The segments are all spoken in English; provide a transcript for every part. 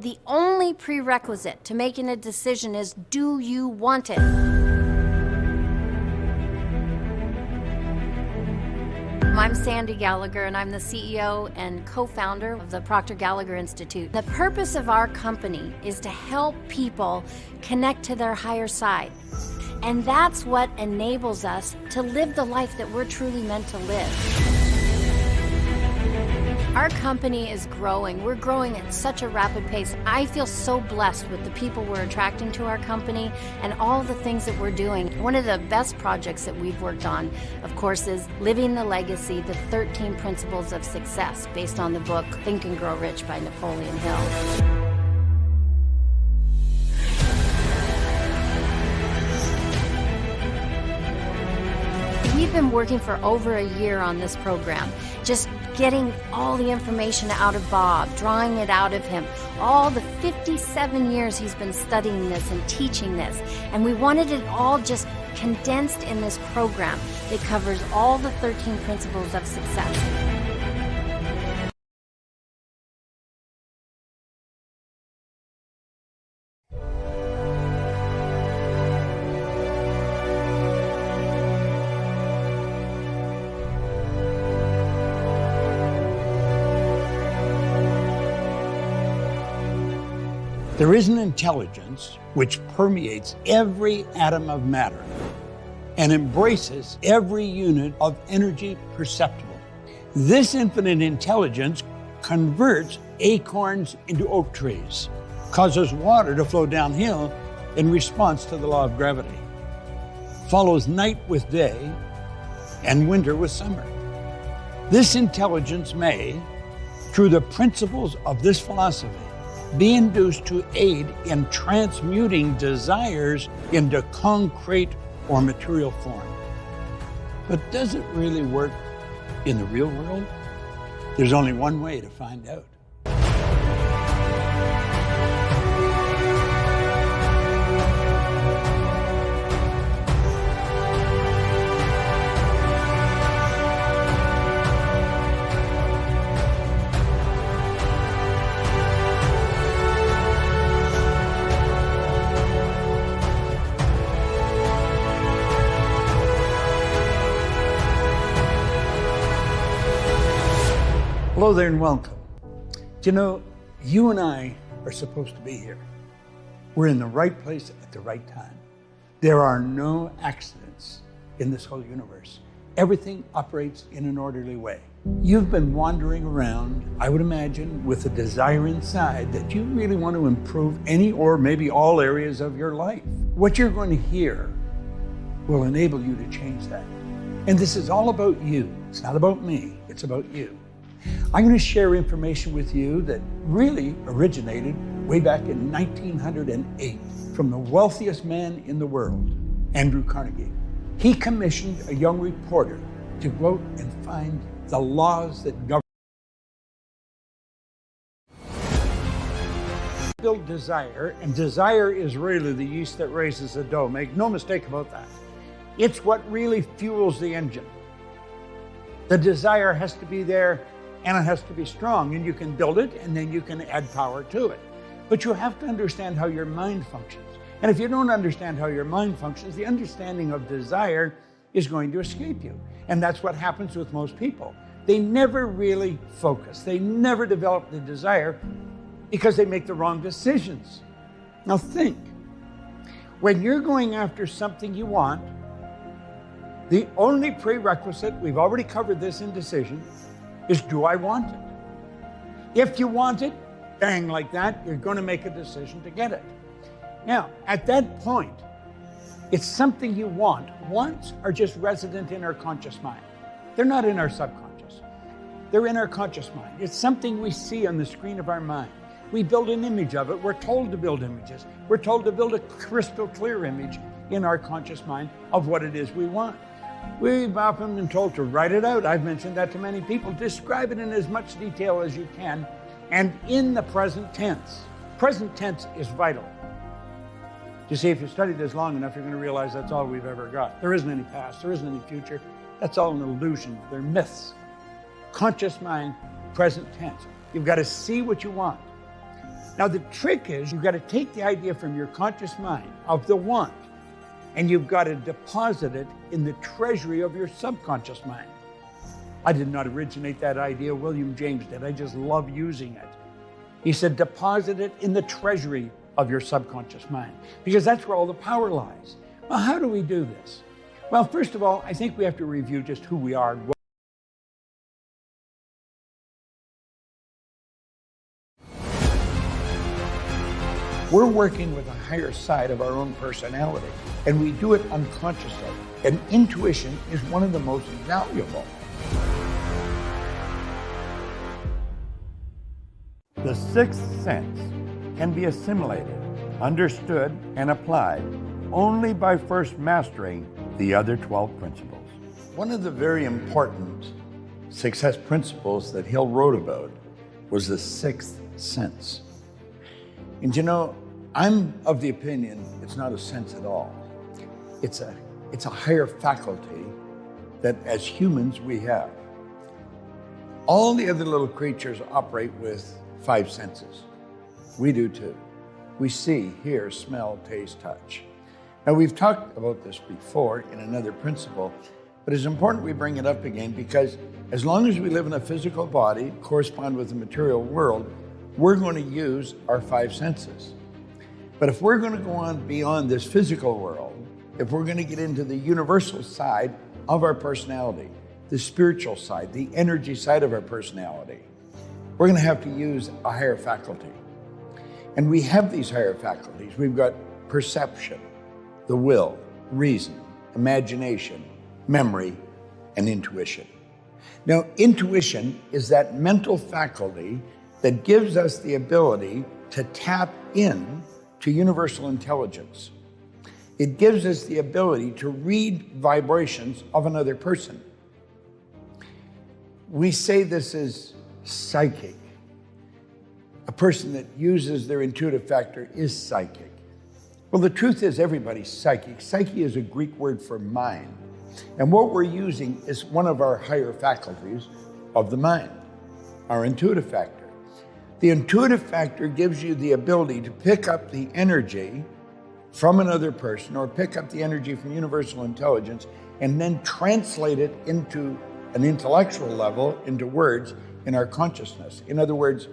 The only prerequisite to making a decision is, do you want it? I'm Sandy Gallagher, and I'm the CEO and co-founder of the Proctor Gallagher Institute. The purpose of our company is to help people connect to their higher side. And that's what enables us to live the life that we're truly meant to live. Our company is growing. We're growing at such a rapid pace. I feel so blessed with the people we're attracting to our company and all the things that we're doing. One of the best projects that we've worked on, of course, is Living the Legacy, the 13 Principles of Success, based on the book Think and Grow Rich by Napoleon Hill. We've been working for over a year on this program, just getting all the information out of Bob, drawing it out of him, all the 57 years he's been studying this and teaching this. And we wanted it all just condensed in this program that covers all the 13 principles of success. There is an intelligence which permeates every atom of matter and embraces every unit of energy perceptible. This infinite intelligence converts acorns into oak trees, causes water to flow downhill in response to the law of gravity, follows night with day and winter with summer. This intelligence may, through the principles of this philosophy, be induced to aid in transmuting desires into concrete or material form. But does it really work in the real world? There's only one way to find out. Hello there and welcome. Do you know, you and I are supposed to be here. We're in the right place at the right time. There are no accidents in this whole universe. Everything operates in an orderly way. You've been wandering around, I would imagine, with a desire inside that you really want to improve any or maybe all areas of your life. What you're going to hear will enable you to change that. And this is all about you. It's not about me, it's about you. I'm going to share information with you that really originated way back in 1908 from the wealthiest man in the world, Andrew Carnegie. He commissioned a young reporter to go out and find the laws that govern. Build desire, and desire is really the yeast that raises the dough. Make no mistake about that. It's what really fuels the engine. The desire has to be there, and it has to be strong, and you can build it, and then you can add power to it. But you have to understand how your mind functions. And if you don't understand how your mind functions, the understanding of desire is going to escape you. And that's what happens with most people. They never really focus. They never develop the desire because they make the wrong decisions. Now think, when you're going after something you want, the only prerequisite, we've already covered this in decision, is do I want it? If you want it, bang, like that, you're going to make a decision to get it. Now, at that point, it's something you want. Wants are just resident in our conscious mind. They're not in our subconscious. They're in our conscious mind. It's something we see on the screen of our mind. We build an image of it. We're told to build images. We're told to build a crystal clear image in our conscious mind of what it is we want. We've often been told to write it out. I've mentioned that to many people. Describe it in as much detail as you can, and in the present tense. Present tense is vital. You see, if you study this long enough, you're going to realize that's all we've ever got. There isn't any past. There isn't any future. That's all an illusion. They're myths. Conscious mind, present tense. You've got to see what you want. Now, the trick is you've got to take the idea from your conscious mind of the want, and you've got to deposit it in the treasury of your subconscious mind. I did not originate that idea. William James did. I just love using it. He said, deposit it in the treasury of your subconscious mind, because that's where all the power lies. Well, how do we do this? Well, first of all, I think we have to review just who we are. We're working with a higher side of our own personality, and we do it unconsciously. And intuition is one of the most valuable. The sixth sense can be assimilated, understood, and applied only by first mastering the other 12 principles. One of the very important success principles that Hill wrote about was the sixth sense. And you know, I'm of the opinion it's not a sense at all. It's a higher faculty that as humans we have. All the other little creatures operate with 5 senses. We do too. We see, hear, smell, taste, touch. Now, we've talked about this before in another principle, but it's important we bring it up again because as long as we live in a physical body, correspond with the material world, we're going to use our 5 senses. But if we're going to go on beyond this physical world, if we're going to get into the universal side of our personality, the spiritual side, the energy side of our personality, we're going to have to use a higher faculty. And we have these higher faculties. We've got perception, the will, reason, imagination, memory, and intuition. Now, intuition is that mental faculty that gives us the ability to tap in to universal intelligence. It gives us the ability to read vibrations of another person. We say this is psychic. A person that uses their intuitive factor is psychic. Well, the truth is everybody's psychic. Psyche is a Greek word for mind. And what we're using is one of our higher faculties of the mind, our intuitive factor. The intuitive factor gives you the ability to pick up the energy from another person or pick up the energy from universal intelligence and then translate it into an intellectual level, into words in our consciousness. In other words,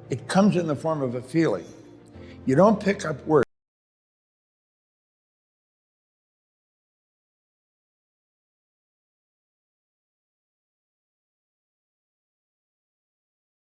it comes in the form of a feeling. You don't pick up words.